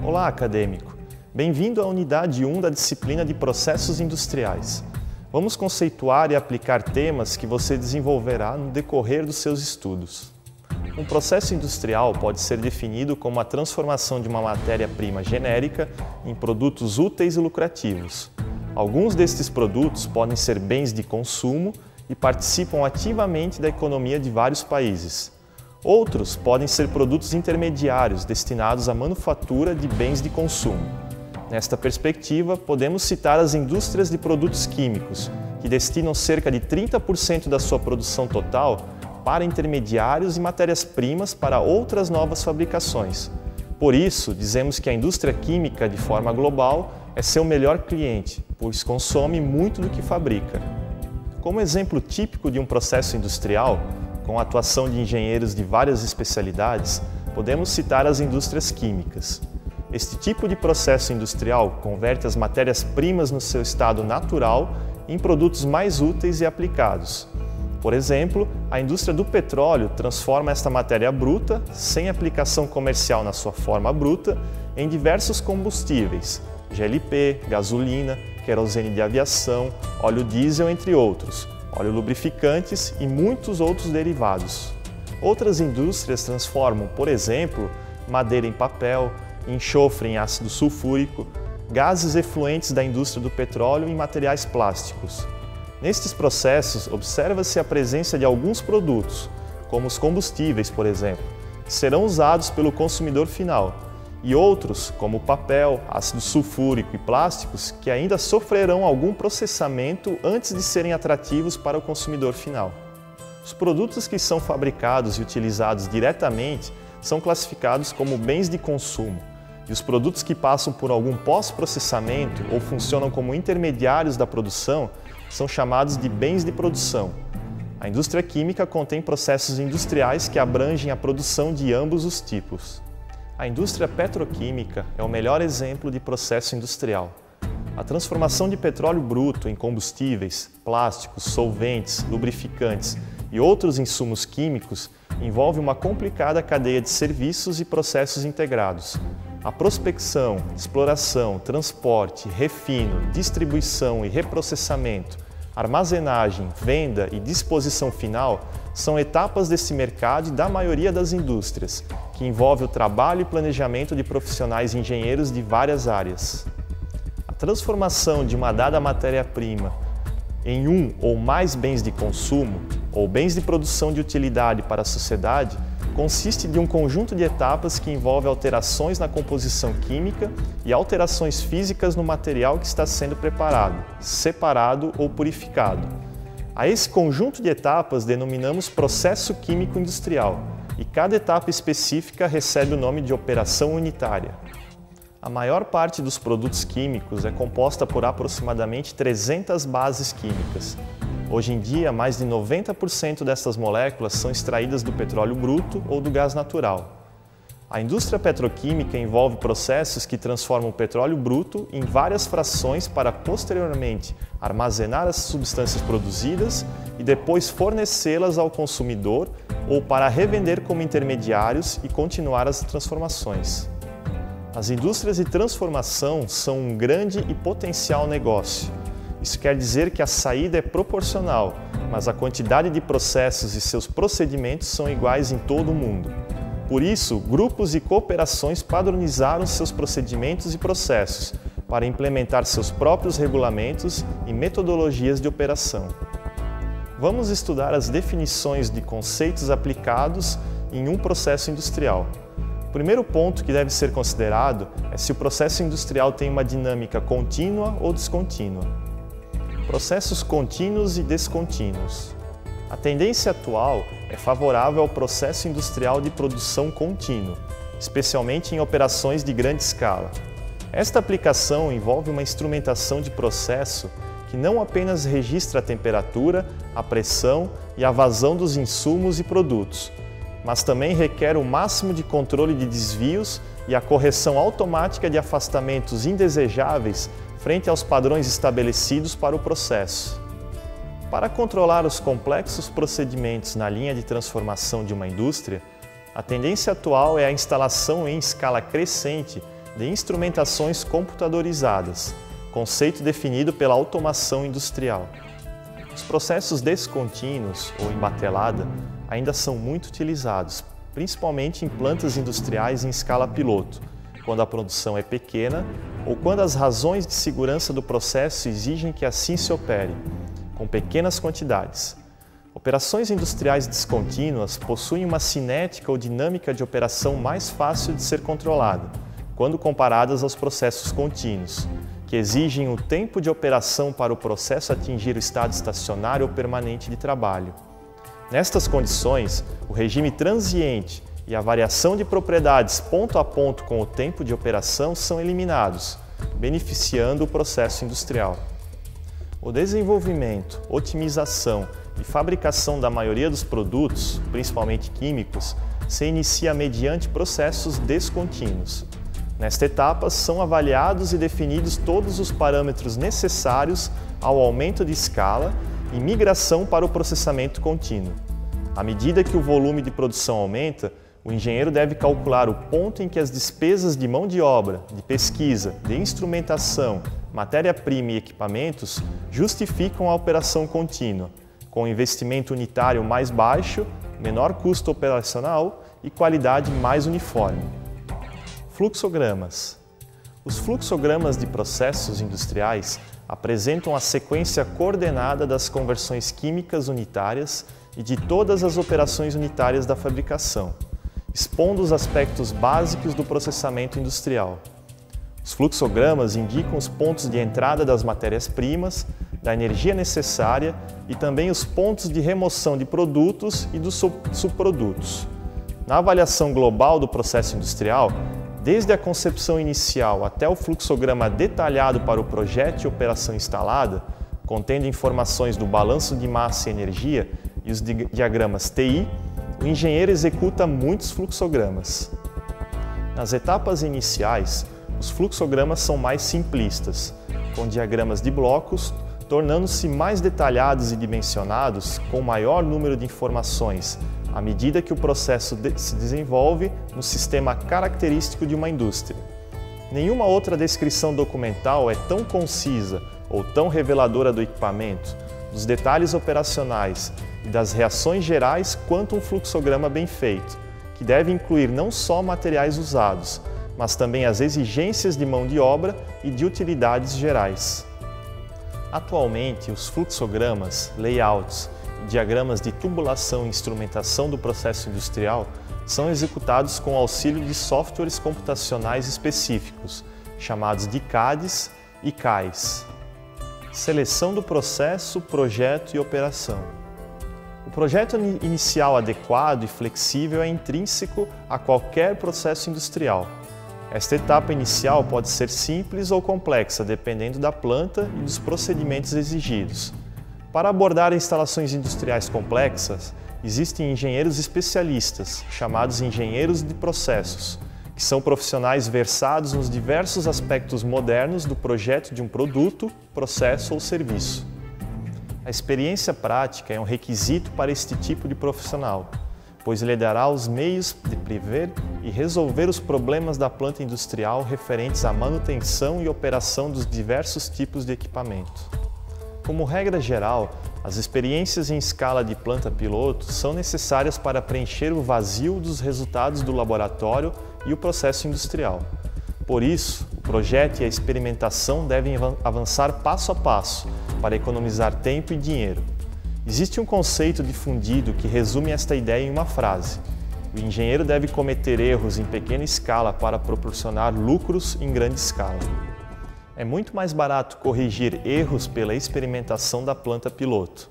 Olá, acadêmico! Bem-vindo à unidade 1 da disciplina de Processos Industriais. Vamos conceituar e aplicar temas que você desenvolverá no decorrer dos seus estudos. Um processo industrial pode ser definido como a transformação de uma matéria-prima genérica em produtos úteis e lucrativos. Alguns destes produtos podem ser bens de consumo e participam ativamente da economia de vários países. Outros podem ser produtos intermediários destinados à manufatura de bens de consumo. Nesta perspectiva, podemos citar as indústrias de produtos químicos, que destinam cerca de 30% da sua produção total para intermediários e matérias-primas para outras novas fabricações. Por isso, dizemos que a indústria química, de forma global, é seu melhor cliente, pois consome muito do que fabrica. Como exemplo típico de um processo industrial, com a atuação de engenheiros de várias especialidades, podemos citar as indústrias químicas. Este tipo de processo industrial converte as matérias-primas no seu estado natural em produtos mais úteis e aplicados. Por exemplo, a indústria do petróleo transforma esta matéria bruta, sem aplicação comercial na sua forma bruta, em diversos combustíveis, GLP, gasolina, querosene de aviação, óleo diesel, entre outros, óleo lubrificantes e muitos outros derivados. Outras indústrias transformam, por exemplo, madeira em papel, enxofre em ácido sulfúrico, gases efluentes da indústria do petróleo em materiais plásticos. Nestes processos, observa-se a presença de alguns produtos, como os combustíveis, por exemplo, que serão usados pelo consumidor final, e outros, como papel, ácido sulfúrico e plásticos, que ainda sofrerão algum processamento antes de serem atrativos para o consumidor final. Os produtos que são fabricados e utilizados diretamente são classificados como bens de consumo, e os produtos que passam por algum pós-processamento ou funcionam como intermediários da produção são chamados de bens de produção. A indústria química contém processos industriais que abrangem a produção de ambos os tipos. A indústria petroquímica é o melhor exemplo de processo industrial. A transformação de petróleo bruto em combustíveis, plásticos, solventes, lubrificantes e outros insumos químicos envolve uma complicada cadeia de serviços e processos integrados. A prospecção, exploração, transporte, refino, distribuição e reprocessamento, armazenagem, venda e disposição final são etapas desse mercado e da maioria das indústrias, que envolve o trabalho e planejamento de profissionais engenheiros de várias áreas. A transformação de uma dada matéria-prima em um ou mais bens de consumo ou bens de produção de utilidade para a sociedade consiste de um conjunto de etapas que envolve alterações na composição química e alterações físicas no material que está sendo preparado, separado ou purificado. A esse conjunto de etapas denominamos processo químico industrial, e cada etapa específica recebe o nome de operação unitária. A maior parte dos produtos químicos é composta por aproximadamente 300 bases químicas. Hoje em dia, mais de 90% dessas moléculas são extraídas do petróleo bruto ou do gás natural. A indústria petroquímica envolve processos que transformam o petróleo bruto em várias frações para posteriormente armazenar as substâncias produzidas e depois fornecê-las ao consumidor ou para revender como intermediários e continuar as transformações. As indústrias de transformação são um grande e potencial negócio. Isso quer dizer que a saída é proporcional, mas a quantidade de processos e seus procedimentos são iguais em todo o mundo. Por isso, grupos e cooperações padronizaram seus procedimentos e processos para implementar seus próprios regulamentos e metodologias de operação. Vamos estudar as definições de conceitos aplicados em um processo industrial. O primeiro ponto que deve ser considerado é se o processo industrial tem uma dinâmica contínua ou descontínua. Processos contínuos e descontínuos. A tendência atual é favorável ao processo industrial de produção contínuo, especialmente em operações de grande escala. Esta aplicação envolve uma instrumentação de processo que não apenas registra a temperatura, a pressão e a vazão dos insumos e produtos, mas também requer o máximo de controle de desvios e a correção automática de afastamentos indesejáveis frente aos padrões estabelecidos para o processo. Para controlar os complexos procedimentos na linha de transformação de uma indústria, a tendência atual é a instalação em escala crescente de instrumentações computadorizadas, conceito definido pela automação industrial. Os processos descontínuos ou em batelada ainda são muito utilizados, principalmente em plantas industriais em escala piloto, quando a produção é pequena ou quando as razões de segurança do processo exigem que assim se opere, com pequenas quantidades. Operações industriais descontínuas possuem uma cinética ou dinâmica de operação mais fácil de ser controlada, quando comparadas aos processos contínuos, que exigem o tempo de operação para o processo atingir o estado estacionário ou permanente de trabalho. Nestas condições, o regime transiente e a variação de propriedades ponto a ponto com o tempo de operação são eliminados, beneficiando o processo industrial. O desenvolvimento, otimização e fabricação da maioria dos produtos, principalmente químicos, se inicia mediante processos descontínuos. Nesta etapa, são avaliados e definidos todos os parâmetros necessários ao aumento de escala e migração para o processamento contínuo. À medida que o volume de produção aumenta, o engenheiro deve calcular o ponto em que as despesas de mão de obra, de pesquisa, de instrumentação, matéria-prima e equipamentos justificam a operação contínua, com investimento unitário mais baixo, menor custo operacional e qualidade mais uniforme. Fluxogramas. Os fluxogramas de processos industriais apresentam a sequência coordenada das conversões químicas unitárias e de todas as operações unitárias da fabricação, expondo os aspectos básicos do processamento industrial. Os fluxogramas indicam os pontos de entrada das matérias-primas, da energia necessária e também os pontos de remoção de produtos e dos subprodutos. Na avaliação global do processo industrial, desde a concepção inicial até o fluxograma detalhado para o projeto e operação instalada, contendo informações do balanço de massa e energia e os diagramas TI, o engenheiro executa muitos fluxogramas. Nas etapas iniciais, os fluxogramas são mais simplistas, com diagramas de blocos, tornando-se mais detalhados e dimensionados com maior número de informações, à medida que o processo se desenvolve no sistema característico de uma indústria. Nenhuma outra descrição documental é tão concisa ou tão reveladora do equipamento, dos detalhes operacionais e das reações gerais quanto um fluxograma bem feito, que deve incluir não só materiais usados, mas também as exigências de mão de obra e de utilidades gerais. Atualmente, os fluxogramas, layouts e diagramas de tubulação e instrumentação do processo industrial são executados com auxílio de softwares computacionais específicos, chamados de CADs e CAIs. Seleção do processo, projeto e operação. O projeto inicial adequado e flexível é intrínseco a qualquer processo industrial. Esta etapa inicial pode ser simples ou complexa, dependendo da planta e dos procedimentos exigidos. Para abordar instalações industriais complexas, existem engenheiros especialistas, chamados engenheiros de processos, que são profissionais versados nos diversos aspectos modernos do projeto de um produto, processo ou serviço. A experiência prática é um requisito para este tipo de profissional, pois lhe dará os meios de prever e resolver os problemas da planta industrial referentes à manutenção e operação dos diversos tipos de equipamento. Como regra geral, as experiências em escala de planta piloto são necessárias para preencher o vazio dos resultados do laboratório e o processo industrial. Por isso, o projeto e a experimentação devem avançar passo a passo para economizar tempo e dinheiro. Existe um conceito difundido que resume esta ideia em uma frase: o engenheiro deve cometer erros em pequena escala para proporcionar lucros em grande escala. É muito mais barato corrigir erros pela experimentação da planta piloto.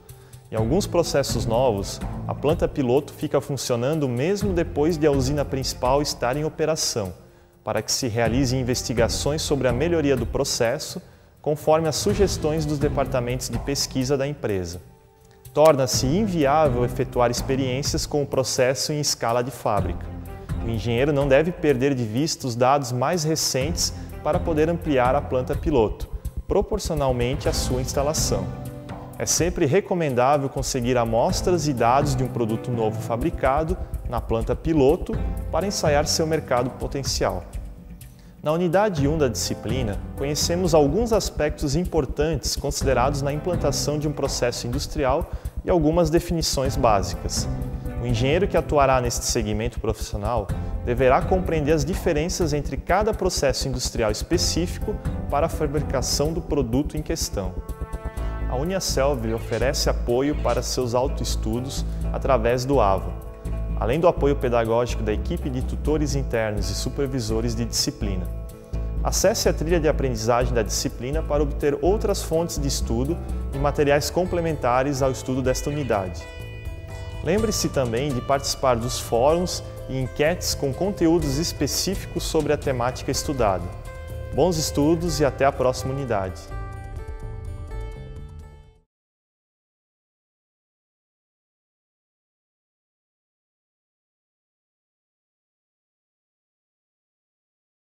Em alguns processos novos, a planta piloto fica funcionando mesmo depois de a usina principal estar em operação, para que se realizem investigações sobre a melhoria do processo, conforme as sugestões dos departamentos de pesquisa da empresa. Torna-se inviável efetuar experiências com o processo em escala de fábrica. O engenheiro não deve perder de vista os dados mais recentes para poder ampliar a planta piloto, proporcionalmente à sua instalação. É sempre recomendável conseguir amostras e dados de um produto novo fabricado na planta piloto para ensaiar seu mercado potencial. Na unidade 1 da disciplina, conhecemos alguns aspectos importantes considerados na implantação de um processo industrial e algumas definições básicas. O engenheiro que atuará neste segmento profissional deverá compreender as diferenças entre cada processo industrial específico para a fabricação do produto em questão. A Uniaselv oferece apoio para seus autoestudos através do AVA, além do apoio pedagógico da equipe de tutores internos e supervisores de disciplina. Acesse a trilha de aprendizagem da disciplina para obter outras fontes de estudo e materiais complementares ao estudo desta unidade. Lembre-se também de participar dos fóruns e enquetes com conteúdos específicos sobre a temática estudada. Bons estudos e até a próxima unidade!